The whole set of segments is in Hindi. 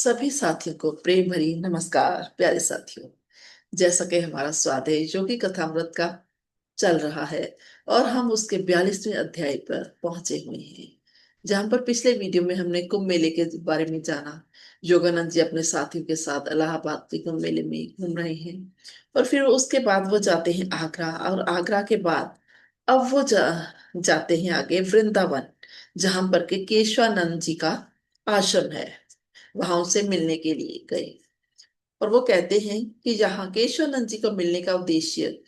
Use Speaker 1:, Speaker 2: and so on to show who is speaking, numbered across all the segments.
Speaker 1: सभी साथियों को प्रेम भरी नमस्कार। प्यारे साथियों, जैसा कि हमारा स्वादेश जो कि कथामृत का चल रहा है और हम उसके 42वें अध्याय पर पहुंचे हुए हैं, जहां पर पिछले वीडियो में हमने कुंभ मेले के बारे में जाना। योगानंद जी अपने साथियों के साथ इलाहाबाद के कुंभ मेले में घूम रहे हैं और फिर उसके बाद वो जाते हैं आगरा, और आगरा के बाद अब वो जाते हैं आगे वृंदावन, जहां पर के केशवानंद जी का आश्रम है। वहां उनसे मिलने के लिए गए और वो कहते हैं कि यहाँ केशवानंद जी को मिलने का उद्देश्य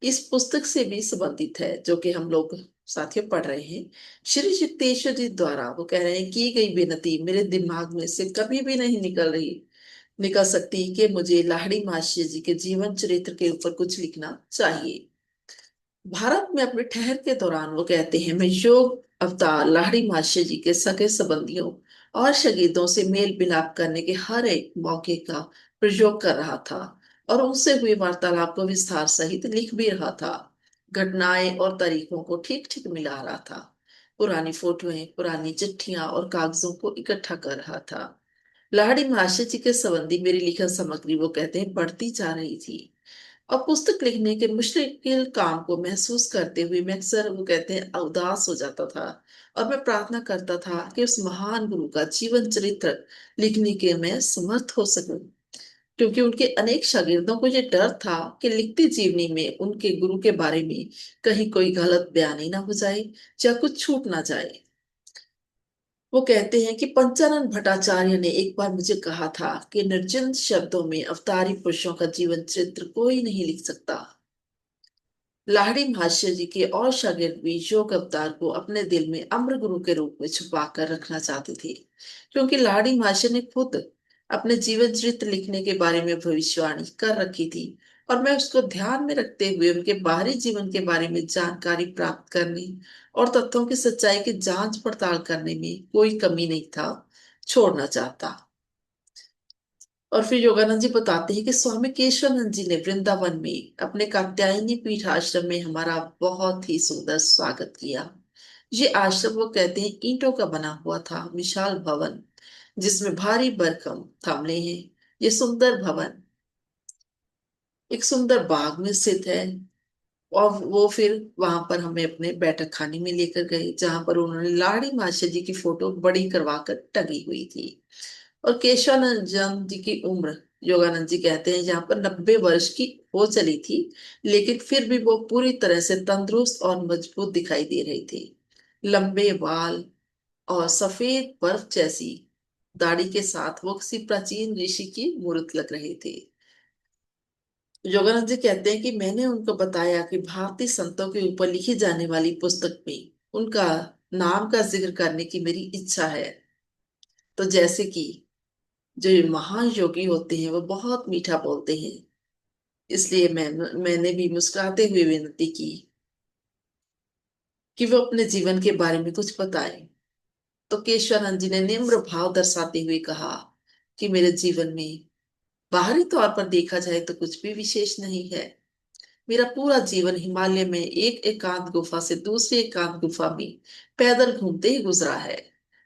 Speaker 1: इस पुस्तक से भी संबंधित है, जो कि हम लोग साथियों पढ़ रहे हैं। श्री युक्तेश्वर जी द्वारा वो कह रहे हैं, की गई विनती मेरे दिमाग में से कभी भी नहीं निकल सकती कि मुझे लाहिड़ी महाशय जी के जीवन चरित्र के ऊपर कुछ लिखना चाहिए। भारत में अपने ठहर के दौरान वो कहते हैं, मैं योग अवतार लाहिड़ी महाशय जी के सगे संबंधियों और शागिर्दों से मेल मिलाप करने के हर एक मौके का प्रयोग कर रहा था और उनसे हुए वार्तालाप को विस्तार सहित लिख भी रहा था। घटनाएं और तारीखों को ठीक ठीक मिला रहा था। पुरानी फोटोएं, पुरानी चिट्ठियां और कागजों को इकट्ठा कर रहा था। लाहिड़ी महाशय जी के संबंधी मेरी लिखन सामग्री वो कहते हैं बढ़ती जा रही थी और पुस्तक लिखने के मुश्किल काम को महसूस करते हुए मैं अक्सर वो कहते हैं उदास हो जाता था। और मैं प्रार्थना करता था कि उस महान गुरु का जीवन चरित्र लिखने के मैं समर्थ हो सकूं, क्योंकि उनके अनेक शागिर्दों को ये डर था कि लिखती जीवनी में उनके गुरु के बारे में कहीं कोई गलत बयानी ना हो जाए या कुछ छूट ना जाए। वो कहते हैं कि पंचानन भट्टाचार्य ने एक बार मुझे कहा था कि निर्जित शब्दों में अवतारी पुरुषों का जीवन चित्र कोई नहीं लिख सकता। लाहिड़ी महाशय जी के और शागिर्द भी योग अवतार को अपने दिल में अमर गुरु के रूप में छुपा कर रखना चाहते थे, क्योंकि लाहिड़ी महाशय ने खुद अपने जीवन चरित्र लिखने के बारे में भविष्यवाणी कर रखी थी। और मैं उसको ध्यान में रखते हुए उनके बाहरी जीवन के बारे में जानकारी प्राप्त करने और तथ्यों की सच्चाई की जांच पड़ताल करने में कोई कमी नहीं था छोड़ना चाहता। और फिर योगानंद जी बताते हैं कि स्वामी केशवानंद जी ने वृंदावन में अपने कात्यायनी पीठ आश्रम में हमारा बहुत ही सुंदर स्वागत किया। ये आश्रम वो कहते हैं ईंटों का बना हुआ था, विशाल भवन जिसमें भारी भरकम थमले हैं। ये सुंदर भवन एक सुंदर बाग में स्थित है। और वो फिर वहां पर हमें अपने बैठक खाने में लेकर गए, जहां पर उन्होंने लाड़ी मास्टर जी की फोटो बड़ी करवा कर टंगी हुई थी। और केशवानंद जी की उम्र योगानंद जी कहते हैं जहां पर 90 वर्ष की हो चली थी, लेकिन फिर भी वो पूरी तरह से तंदुरुस्त और मजबूत दिखाई दे रही थी। लंबे बाल और सफेद बर्फ जैसी दाढ़ी के साथ वो किसी प्राचीन ऋषि की मूर्त लग रहे थे। योगानंद जी कहते हैं कि मैंने उनको बताया कि भारतीय संतों के ऊपर लिखी जाने वाली पुस्तक में उनका नाम का जिक्र करने की मेरी इच्छा है। तो जैसे कि जो ये महान योगी होते हैं वो बहुत मीठा बोलते हैं, इसलिए मैंने भी मुस्कुराते हुए विनती की कि वो अपने जीवन के बारे में कुछ बताएं। तो केशवानंद जी ने निम्र भाव दर्शाते हुए कहा कि मेरे जीवन में बाहरी तौर पर देखा जाए तो कुछ भी विशेष नहीं है। मेरा पूरा जीवन हिमालय में एक एकांत गुफा से दूसरी एकांत गुफा में पैदल घूमते ही गुजरा है।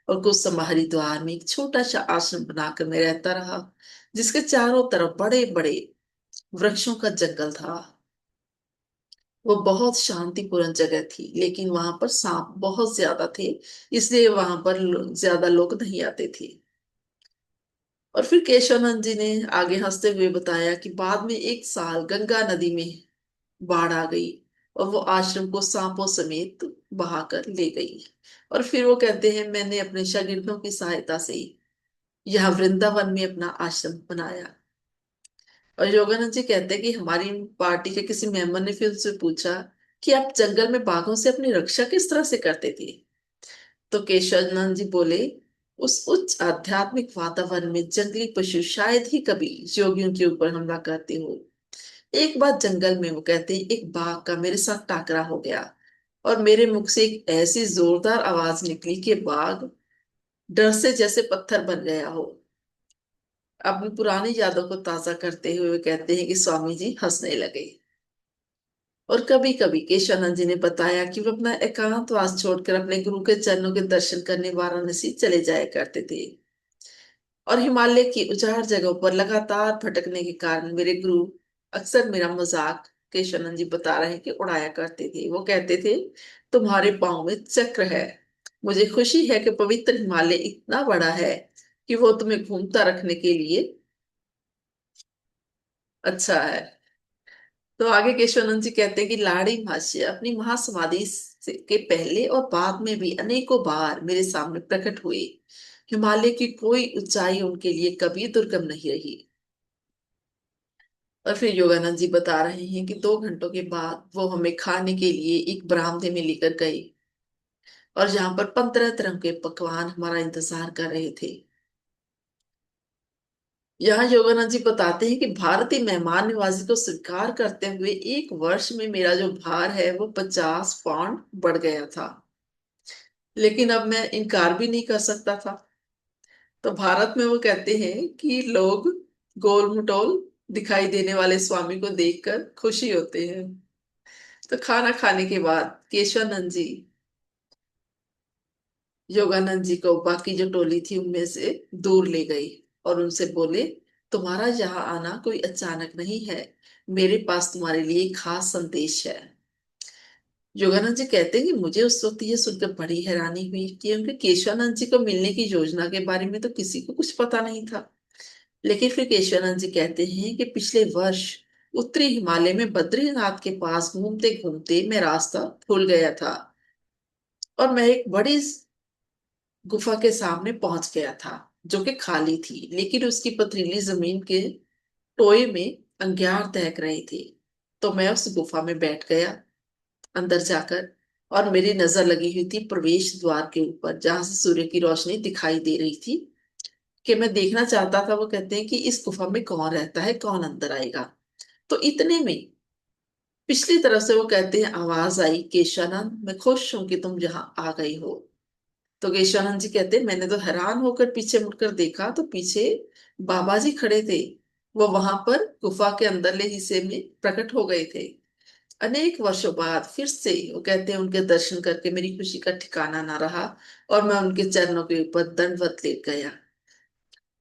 Speaker 1: और कुछ समय हरिद्वार में एक छोटा सा आश्रम बनाकर मैं रहता रहा, जिसके चारों तरफ बड़े बड़े वृक्षों का जंगल था। वो बहुत शांतिपूर्ण जगह थी, लेकिन वहां पर सांप बहुत ज्यादा थे, इसलिए वहां पर ज्यादा लोग नहीं आते थे। और फिर केशवानंद जी ने आगे हंसते हुए बताया कि बाद में एक साल गंगा नदी में बाढ़ आ गई और वो आश्रम को सांपों समेत बहाकर ले गई। और फिर वो कहते हैं मैंने अपने शागिर्दों की सहायता से यहाँ वृंदावन में अपना आश्रम बनाया। और योगानंद जी कहते हैं कि हमारी पार्टी के किसी मेंबर ने फिर उससे पूछा कि आप जंगल में बाघों से अपनी रक्षा किस तरह से करते थे। तो केशवानंद जी बोले, उस उच्च आध्यात्मिक वातावरण में जंगली पशु शायद ही कभी योगियों के ऊपर हमला करते हो। एक बार जंगल में वो कहते हैं एक बाघ का मेरे साथ टाकरा हो गया और मेरे मुख से एक ऐसी जोरदार आवाज निकली कि बाघ डर से जैसे पत्थर बन गया हो। अपनी पुरानी यादों को ताजा करते हुए वे कहते हैं कि स्वामी जी हंसने लगे। और कभी कभी केशवानंद जी ने बताया कि वो अपना एकांतवास छोड़कर अपने गुरु के चरणों के दर्शन करने वाराणसी चले जाया करते थे। और हिमालय की उजाड़ जगहों पर लगातार भटकने के कारण मेरे गुरु अक्सर मेरा मजाक, केशवानंद जी बता रहे हैं, कि उड़ाया करते थे। वो कहते थे, तुम्हारे पाँव में चक्र है। मुझे खुशी है कि पवित्र हिमालय इतना बड़ा है कि वो तुम्हें घूमता रखने के लिए अच्छा है। तो आगे केशवानंद जी कहते हैं कि लाड़ी महाशय अपनी महासमाधि के पहले और बाद में भी अनेकों बार मेरे सामने प्रकट हुए। हिमालय की कोई ऊंचाई उनके लिए कभी दुर्गम नहीं रही। और फिर योगानंद जी बता रहे हैं कि 2 घंटों के बाद वो हमें खाने के लिए एक बरामदे में लेकर गए, और जहां पर 15 तरह के पकवान हमारा इंतजार कर रहे थे। यहाँ योगानंद जी बताते हैं कि भारतीय मेहमान नवाजी को स्वीकार करते हुए 1 वर्ष में मेरा जो भार है वो 50 पाउंड बढ़ गया था। लेकिन अब मैं इनकार भी नहीं कर सकता था। तो भारत में वो कहते हैं कि लोग गोल मटोल दिखाई देने वाले स्वामी को देखकर खुशी होते हैं। तो खाना खाने के बाद केशवानंद जी योगानंद जी को बाकी जो टोली थी उनमें से दूर ले गई, और उनसे बोले, तुम्हारा यहाँ आना कोई अचानक नहीं है। मेरे पास तुम्हारे लिए एक खास संदेश है। योगानंद जी कहते हैं कि मुझे उस वक्त ये सुनकर बड़ी हैरानी हुई कि उनके केशवानंद जी को मिलने की योजना के बारे में तो किसी को कुछ पता नहीं था। लेकिन फिर केशवानंद जी कहते हैं कि पिछले वर्ष उत्तरी हिमालय में बद्रीनाथ के पास घूमते घूमते मैं रास्ता भूल गया था, और मैं एक बड़ी गुफा के सामने पहुंच गया था, जो कि खाली थी, लेकिन उसकी पथरीली जमीन के टोए में अंगार दहक रहे थे। तो मैं उस गुफा में बैठ गया अंदर जाकर, और मेरी नजर लगी हुई थी प्रवेश द्वार के ऊपर, जहां से सूर्य की रोशनी दिखाई दे रही थी, कि मैं देखना चाहता था। वो कहते हैं कि इस गुफा में कौन रहता है, कौन अंदर आएगा। तो इतने में पिछली तरफ से वो कहते हैं आवाज आई, केशानंद, मैं खुश हूं कि तुम यहाँ आ गई हो। तो केशवानंद जी कहते हैं, मैंने तो हैरान होकर पीछे मुड़कर देखा, तो पीछे बाबा जी खड़े थे। वो वहां पर गुफा के अंदरले हिस्से में प्रकट हो गए थे। अनेक वर्षों बाद फिर से वो कहते हैं उनके दर्शन करके मेरी खुशी का ठिकाना ना रहा, और मैं उनके चरणों के ऊपर दंडवत लेट गया।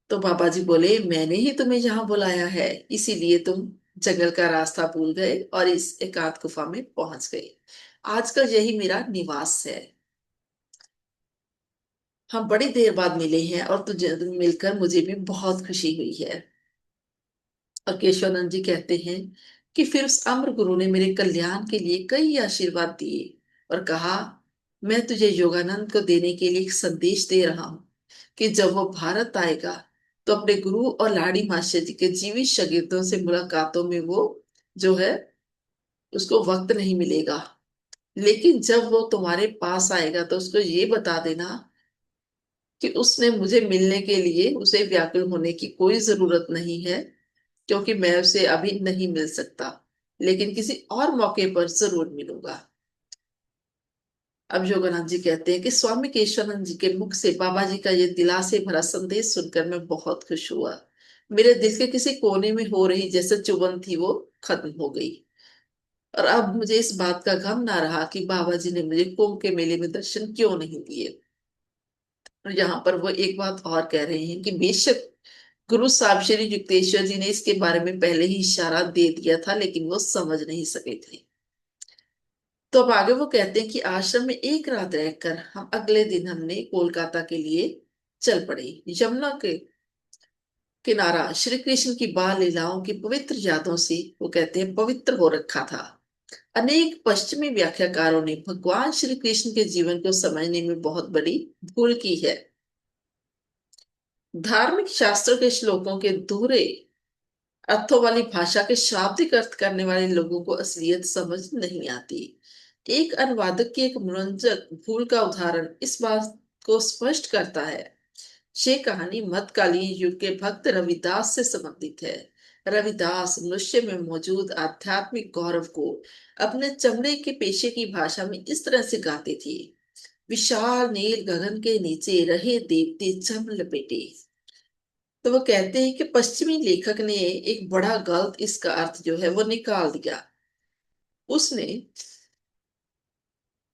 Speaker 1: तो बाबा जी बोले, मैंने ही तुम्हें यहाँ बुलाया है, इसीलिए तुम जंगल का रास्ता भूल गए और इस एकांत गुफा में पहुंच गए। आजकल यही मेरा निवास है। हम बड़ी देर बाद मिले हैं, और तुझे मिलकर मुझे भी बहुत खुशी हुई है। और केशवानंद जी कहते हैं कि फिर उस अमर गुरु ने मेरे कल्याण के लिए कई आशीर्वाद दिए, और कहा, मैं तुझे योगानंद को देने के लिए एक संदेश दे रहा हूं कि जब वो भारत आएगा तो अपने गुरु और लाड़ी मास्टर जी के जीवित शागिर्दों से मुलाकातों में वो जो है उसको वक्त नहीं मिलेगा। लेकिन जब वो तुम्हारे पास आएगा तो उसको ये बता देना कि उसने मुझे मिलने के लिए उसे व्याकुल होने की कोई जरूरत नहीं है, क्योंकि मैं उसे अभी नहीं मिल सकता, लेकिन किसी और मौके पर जरूर मिलूंगा। अब योगानंद जी कहते हैं कि स्वामी केशवानंद जी के मुख से बाबा जी का ये दिलासे भरा संदेश सुनकर मैं बहुत खुश हुआ। मेरे दिल के किसी कोने में हो रही जैसे चुभन थी वो खत्म हो गई, और अब मुझे इस बात का गम ना रहा कि बाबा जी ने मुझे कुंभ के मेले में दर्शन क्यों नहीं दिए। और यहाँ पर वो एक बात और कह रहे हैं कि बेशक गुरु साहब श्री युक्तेश्वर जी ने इसके बारे में पहले ही इशारा दे दिया था, लेकिन वो समझ नहीं सके थे। तो अब आगे वो कहते हैं कि आश्रम में एक रात रहकर हम अगले दिन हमने कोलकाता के लिए चल पड़े। यमुना के किनारा श्री कृष्ण की बाल लीलाओं की पवित्र यादों से वो कहते हैं पवित्र हो रखा था। अनेक पश्चिमी व्याख्याकारों ने भगवान श्री कृष्ण के जीवन को समझने में बहुत बड़ी भूल की है। धार्मिक शास्त्रों के श्लोकों के दोहरे अर्थों वाली भाषा के शाब्दिक अर्थ करने वाले लोगों को असलियत समझ नहीं आती। एक अनुवादक की एक मनोरंजक भूल का उदाहरण इस बात को स्पष्ट करता है। ये कहानी मध्यकालीन युग के भक्त रविदास से संबंधित है। रविदास मनुष्य में मौजूद आध्यात्मिक गौरव को अपने चमड़े के पेशे की भाषा में इस तरह से गाते थे, विशाल नील गगन के नीचे रहे देवते चम लपेटे। तो वो कहते हैं कि पश्चिमी लेखक ने एक बड़ा गलत इसका अर्थ जो है वो निकाल दिया। उसने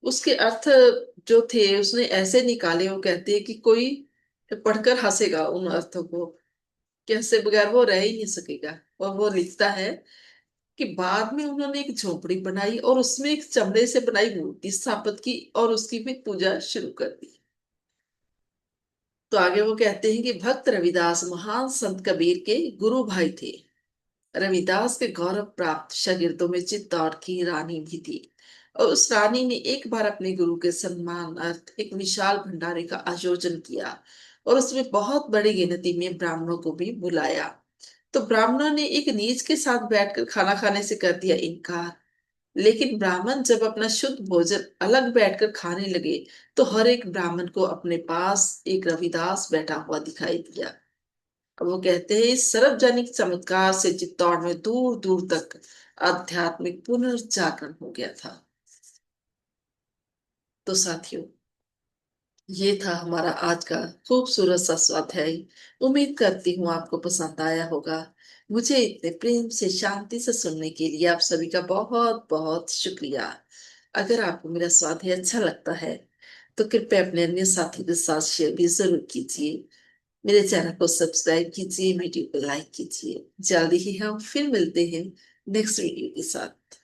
Speaker 1: उसके अर्थ जो थे उसने ऐसे निकाले, वो कहते हैं कि कोई पढ़कर हंसेगा उन अर्थों को, कि हंसे बगैर वो रह ही नहीं सकेगा। और वो लिखता है कि बाद में उन्होंने एक झोपड़ी बनाई और उसमें एक चमड़े से बनाई मूर्ति स्थापित की और उसकी भी पूजा शुरू कर दी। तो आगे वो कहते हैं कि भक्त रविदास महान संत कबीर के गुरु भाई थे। रविदास के गौरव प्राप्त शागिर्दों में चित्तौड़ की रानी भी थी, और उस रानी ने एक बार अपने गुरु के सम्मान अर्थ एक विशाल भंडारे का आयोजन किया, और उसमें बहुत बड़ी गिनती में ब्राह्मणों को भी बुलाया। तो ब्राह्मणों ने एक नीच के साथ बैठकर खाना खाने से कर दिया इनकार। लेकिन ब्राह्मण जब अपना शुद्ध भोजन अलग बैठकर खाने लगे, तो हर एक ब्राह्मण को अपने पास एक रविदास बैठा हुआ दिखाई दिया। अब वो कहते हैं इस सार्वजनिक चमत्कार से चित्तौड़ में दूर दूर तक आध्यात्मिक पुनर्जागरण हो गया था। तो साथियों, ये था हमारा आज का खूबसूरत सा स्वाध्याय। उम्मीद करती हूँ आपको पसंद आया होगा। मुझे इतने प्रेम से शांति से सुनने के लिए आप सभी का बहुत बहुत शुक्रिया। अगर आपको मेरा स्वाध्याय अच्छा लगता है तो कृपया अपने अन्य साथियों के साथ शेयर भी जरूर कीजिए। मेरे चैनल को सब्सक्राइब कीजिए, वीडियो को लाइक कीजिए। जल्दी ही हम फिर मिलते हैं नेक्स्ट वीडियो के साथ।